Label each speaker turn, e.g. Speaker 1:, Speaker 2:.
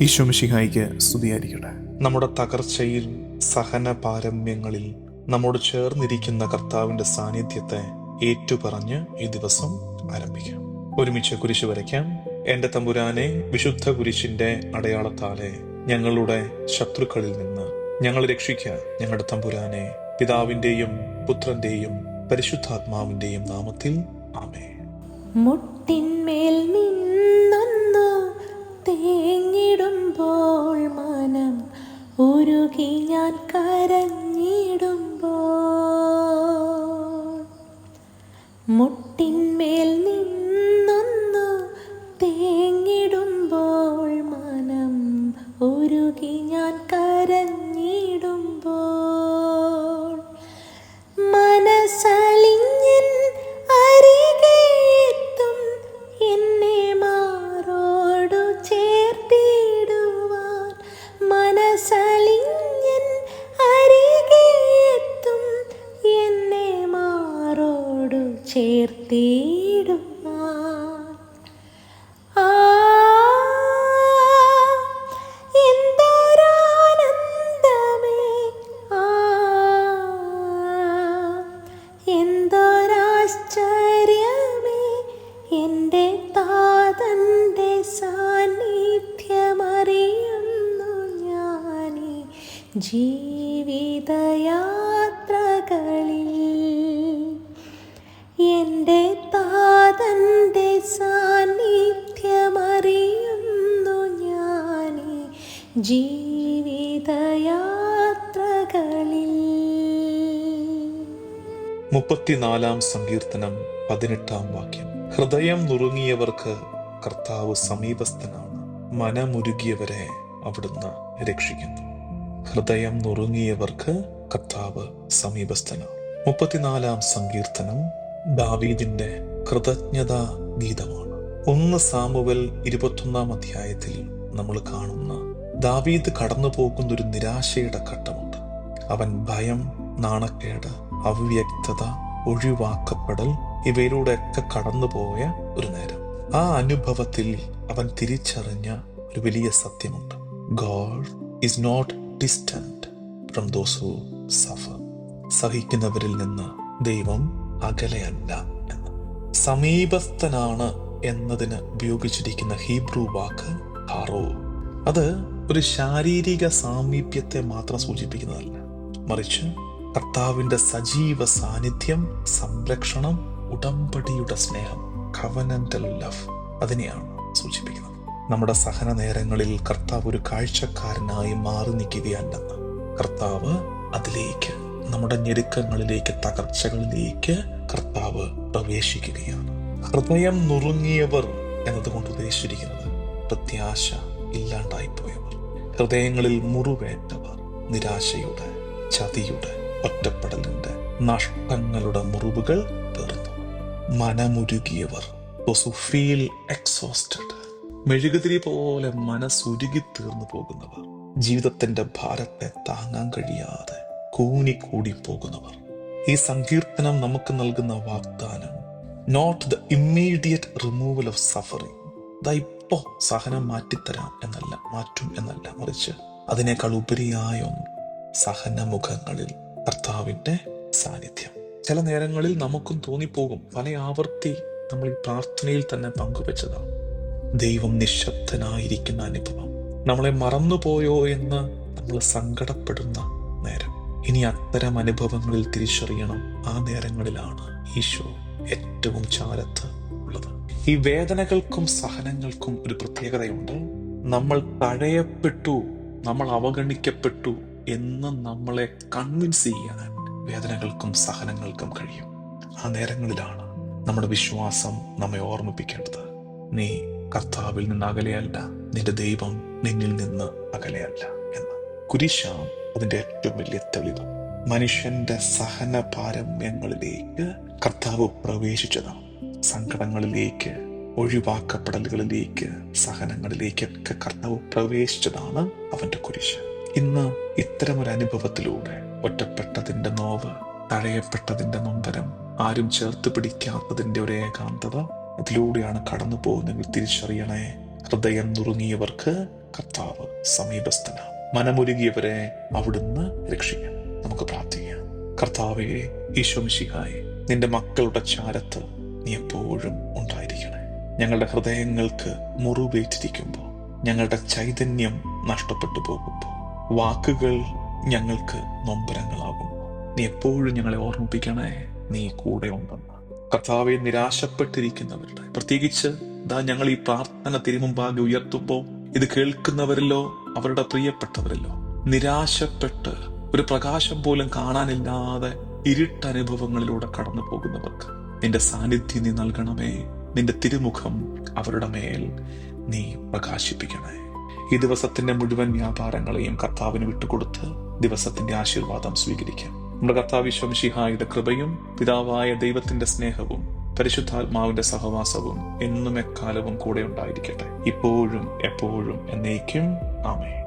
Speaker 1: ഈശോ മിശിഹായിക്ക് സ്തുതിയായിരിക്കട്ടെ.
Speaker 2: നമ്മുടെ തകർച്ചയിൽ, സഹന പാരമ്യങ്ങളിൽ നമ്മോട് ചേർന്നിരിക്കുന്ന കർത്താവിന്റെ സാന്നിധ്യത്തെ ഏറ്റുപറഞ്ഞ് ഈ ദിവസം ആരംഭിക്കാം. ഒരുമിച്ച് കുരിശ് വരയ്ക്കാം. എന്റെ തമ്പുരാനെ, വിശുദ്ധ കുരിശിന്റെ അടയാളത്താലെ ഞങ്ങളുടെ ശത്രുക്കളിൽ നിന്ന് ഞങ്ങളെ രക്ഷിക്കുക. ഞങ്ങളുടെ തമ്പുരാനെ, പിതാവിന്റെയും പുത്രന്റെയും പരിശുദ്ധാത്മാവിന്റെയും നാമത്തിൽ ആമേൻ.
Speaker 3: മുട്ടിന്മേൽ നിന്നൊന്നു തേങ്ങിടുമ്പോൾ മനം ഉരുകി ഞാൻ കരഞ്ഞിടുമ്പോൾ, മുട്ടിന്മേൽ നിന്നൊന്നു തേങ്ങിടുമ്പോൾ മനം ഉരുകി ഞാൻ കരഞ്ഞിടുമ്പോൾ, മനസ്സലിഞ്ഞൻ അരികെത്തും എന്നെ മാറോടു ചേർത്തിടുവാൻ, മനസ്സലിഞ്ഞൻ അരികെത്തും എന്നെ മാറോടു ചേർത്തിടുവാൻ. എന്തൊരാശ്ചര്യമേ എൻ്റെ താതൻ്റെ സാന്നിധ്യമറിയുന്നു ഞാനീ ജീവിതയാത്രകളിൽ. എൻ്റെ താതൻ്റെ സാന്നിധ്യമറിയുന്നു ഞാനീ ജീവിതയാത്രകളിൽ.
Speaker 2: 34 സങ്കീർത്തനം 18 വാക്യം. ഹൃദയം നുറുങ്ങിയവർക്ക് കർത്താവ് സമീപസ്ഥനാണ്, മനമുരുകിയവരെ അവിടുന്ന് രക്ഷിക്കുന്നു. ഹൃദയം നുറുങ്ങിയവർക്ക് കർത്താവ് സമീപസ്ഥനാണ്. 34 സങ്കീർത്തനം ദാവീദിന്റെ കൃതജ്ഞതാ ഗീതമാണ്. 1 സാമുവേൽ 21 അധ്യായത്തിൽ നമ്മൾ കാണുന്ന ദാവീദ് കടന്നു പോകുന്ന ഒരു നിരാശയുടെ ഘട്ടമുണ്ട്. അവൻ ഭയം, നാണക്കേട്, അവ്യക്തത, ഒഴിവാക്കപ്പെടൽ ഇവയിലൂടെയൊക്കെ കടന്നുപോയ ഒരു നേരം. ആ അനുഭവത്തിൽ അവൻ തിരിച്ചറിഞ്ഞ ഒരു വലിയ സത്യമുണ്ട്. God is not distant from those who suffer. സഹിക്കുന്നവരിൽ നിന്ന് ദൈവം അകലെയല്ല എന്ന്. സമീപസ്ഥനാണ് എന്നതിന് ഉപയോഗിച്ചിരിക്കുന്ന ഹീബ്രു വാക്ക് ഹാറോ. അത് ഒരു ശാരീരിക സാമീപ്യത്തെ മാത്രം സൂചിപ്പിക്കുന്നതല്ല, മറിച്ച് കർത്താവിന്റെ സജീവ സാന്നിധ്യം, സംരക്ഷണം, ഉടമ്പടിയുടെ സ്നേഹം, കവനന്റൽ ലവ്, അതിനെയാണ് സൂചിപ്പിക്കുന്നത്. നമ്മുടെ സഹന നേരങ്ങളിൽ കർത്താവ് ഒരു കാഴ്ചക്കാരനായി മാറി നിൽക്കുകയല്ലെന്ന്. കർത്താവ് അതിലേക്ക്, നമ്മുടെ ഞെരുക്കങ്ങളിലേക്ക്, തകർച്ചകളിലേക്ക് കർത്താവ് പ്രവേശിക്കുകയാണ്. ഹൃദയം നുറുങ്ങിയവർ എന്നതുകൊണ്ട് ഉദ്ദേശിച്ചിരിക്കുന്നത് പ്രത്യാശ ഇല്ലാണ്ടായിപ്പോയവർ, ഹൃദയങ്ങളിൽ മുറിവേറ്റവർ, നിരാശയുടെ, ചതിയുടെ, ഒറ്റപ്പെടലിന്റെ, നഷ്ടങ്ങളുടെ മുറിവുകൾ തീർന്നു. മനമുരുകിയവർ, those who feel exhausted, മെഴുകുതിരി പോലെ മനസ്സുരുകി തീർന്നു പോകുന്നവർ, ജീവിതത്തിന്റെ ഭാരത്തെ താങ്ങാൻ കഴിയാതെ കൂനിക്കൂടി പോകുന്നവർ. ഈ സങ്കീർത്തനം നമുക്ക് നൽകുന്ന വാഗ്ദാനം not the immediate removal of suffering. ഇപ്പോ സഹനം മാറ്റിത്തരാം എന്നല്ല, മാറ്റും എന്നല്ല, മറിച്ച് അതിനേക്കാൾ ഉപരിയായ ഒന്ന്, സഹനമുഖങ്ങളിൽ കർത്താവിന്റെ സാന്നിധ്യം. ചില നേരങ്ങളിൽ നമുക്കും തോന്നിപ്പോകും, പല ആവർത്തി നമ്മൾ ഈ പ്രാർത്ഥനയിൽ തന്നെ പങ്കുവെച്ചതാണ്, ദൈവം നിശബ്ദനായിരിക്കുന്ന അനുഭവം. നമ്മളെ മറന്നുപോയോ എന്ന് നമ്മൾ സങ്കടപ്പെടുന്ന നേരം. ഇനി അത്തരം അനുഭവങ്ങളിൽ തിരിച്ചറിയണം, ആ നേരങ്ങളിലാണ് ഈശോ ഏറ്റവും ചാരത്ത് ഉള്ളത്. ഈ വേദനകൾക്കും സഹനങ്ങൾക്കും ഒരു പ്രത്യേകതയുണ്ട്. നമ്മൾ തഴയപ്പെട്ടു, നമ്മൾ അവഗണിക്കപ്പെട്ടു എന്ന് നമ്മളെ കൺവിൻസ് ചെയ്യാൻ വേദനകൾക്കും സഹനങ്ങൾക്കും കഴിയും. ആ നേരങ്ങളിലാണ് നമ്മുടെ വിശ്വാസം നമ്മെ ഓർമ്മിപ്പിക്കേണ്ടത്, നീ കർത്താവിൽ നിന്ന് അകലെയല്ല, നിന്റെ ദൈവം നിന്നിൽ നിന്ന് അകലെയല്ല എന്ന്. കുരിശാണ് അതിന്റെ ഏറ്റവും വലിയ തെളിവ്. മനുഷ്യന്റെ സഹന പാരമ്യങ്ങളിലേക്ക് കർത്താവ് പ്രവേശിച്ചതാണ്. സങ്കടങ്ങളിലേക്ക്, ഒഴിവാക്കപ്പെടലുകളിലേക്ക്, സഹനങ്ങളിലേക്കൊക്കെ കർത്താവ് പ്രവേശിച്ചതാണ് അവന്റെ കുരിശ്. ഇന്ന് ഇത്തരമൊരു അനുഭവത്തിലൂടെ ഒറ്റപ്പെട്ടതിന്റെ നോവ്, തഴയപ്പെട്ടതിന്റെ നൊമ്പരം, ആരും ചേർത്ത് പിടിക്കാത്തതിന്റെ ഒരു ഏകാന്തത, അതിലൂടെയാണ് കടന്നു പോകുന്നതെങ്കിൽ തിരിച്ചറിയണേ, ഹൃദയം നുറുങ്ങിയവർക്ക് കർത്താവ് സമീപസ്ഥനാണ്. മനമുരുകിയവരെ അവിടുന്ന് രക്ഷിക്കും. നമുക്ക് പ്രാർത്ഥിക്കാം. കർത്താവേ, ഈശോ മിശിഹായേ, നിന്റെ മക്കളുടെ ചാരത്ത് നീ എപ്പോഴും ഉണ്ടായിരിക്കണേ. ഞങ്ങളുടെ ഹൃദയങ്ങൾക്ക് മുറിവേറ്റിരിക്കുമ്പോൾ, ഞങ്ങളുടെ ചൈതന്യം നഷ്ടപ്പെട്ടു പോകുമ്പോൾ, വാക്കുകൾ ഞങ്ങൾക്ക് നൊമ്പരങ്ങളാകുമ്പോൾ നീ എപ്പോഴും ഞങ്ങളെ ഓർമ്മിപ്പിക്കണേ, നീ കൂടെ ഉണ്ടെന്ന്. കർത്താവെ, നിരാശപ്പെട്ടിരിക്കുന്നവരുടെ, പ്രത്യേകിച്ച് ഞങ്ങൾ ഈ പ്രാർത്ഥന തിരുമുമ്പാകെ ഉയർത്തുമ്പോൾ ഇത് കേൾക്കുന്നവരിലോ അവരുടെ പ്രിയപ്പെട്ടവരിലോ നിരാശപ്പെട്ട് ഒരു പ്രകാശം പോലും കാണാനില്ലാതെ ഇരുട്ടനുഭവങ്ങളിലൂടെ കടന്നു പോകുന്നവർക്ക് നിന്റെ സാന്നിധ്യം നീ നൽകണമേ. നിന്റെ തിരുമുഖം അവരുടെ മേൽ നീ പ്രകാശിപ്പിക്കണേ. ഈ ദിവസത്തിന്റെ മുഴുവൻ വ്യാപാരങ്ങളെയും കർത്താവിന് വിട്ടുകൊടുത്ത് ദിവസത്തിന്റെ ആശീർവാദം സ്വീകരിക്കാം. നമ്മുടെ കർത്താവ് ഈശോ മിശിഹായുടെ കൃപയും പിതാവായ ദൈവത്തിന്റെ സ്നേഹവും പരിശുദ്ധാത്മാവിന്റെ സഹവാസവും എന്നും എക്കാലവും കൂടെ ഉണ്ടായിരിക്കട്ടെ, ഇപ്പോഴും എപ്പോഴും എന്നേക്കും. ആമേൻ.